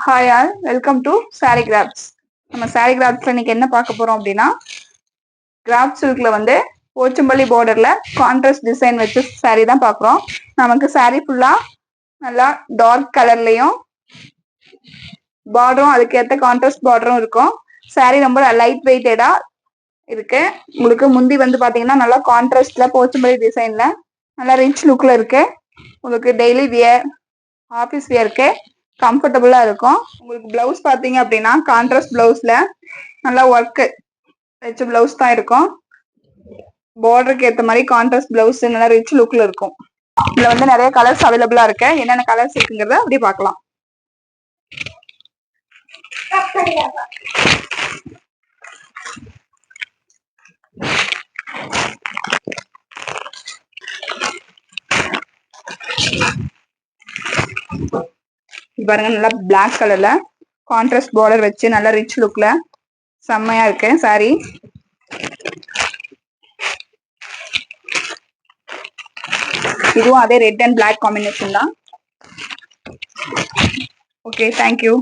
Hi all, welcome to sari crafts. நம்ம சாரி கிராப்ஸ்ல இன்னைக்கு என்ன பார்க்க போறோம் அப்படின்னா, கிராப் சில்க்ல வந்து போச்சம்பள்ளி பார்டர்ல கான்ட்ராஸ்ட் டிசைன் வச்சு சாரி தான் பார்க்குறோம். நமக்கு சாரி ஃபுல்லா நல்லா டார்க் கலர்லயும் பார்டரும் அதுக்கேற்ற கான்ட்ராஸ்ட் பார்டரும் இருக்கும். சாரி ரொம்ப லைட் வெயிட்டடா இருக்கு. உங்களுக்கு முந்தி வந்து பாத்தீங்கன்னா நல்லா கான்ட்ராஸ்ட்ல போச்சம்பள்ளி டிசைன்ல நல்லா ரிச் லுக்ல இருக்கு. உங்களுக்கு டெய்லி வியர், ஆஃபீஸ் வியருக்கு கம்ஃபர்டபுளா இருக்கும். உங்களுக்கு பிளவுஸ் பாத்தீங்க அப்படின்னா கான்ட்ராஸ்ட் பிளவுஸ்ல நல்லா ஒர்க் வச்ச பிளவுஸ் தான் இருக்கும். பார்டருக்கு ஏற்ற மாதிரி கான்ட்ராஸ்ட் பிளவுஸ் நல்லா ரிச் லுக்ல இருக்கும். இதுல வந்து நிறைய கலர்ஸ் அவைலபிளா இருக்கு. என்னென்ன கலர்ஸ் இருக்குங்கிறத அப்படி பார்க்கலாம். பாருங்க, நல்லா பிளாக் கலர்ல கான்ட்ராஸ்ட் பார்டர் வச்சு நல்லா ரிச் லுக்ல செம்மையா இருக்கு சாரி. இதுவும் அதே ரெட் அண்ட் பிளாக் காம்பினேஷன் தான். Okay, thank you.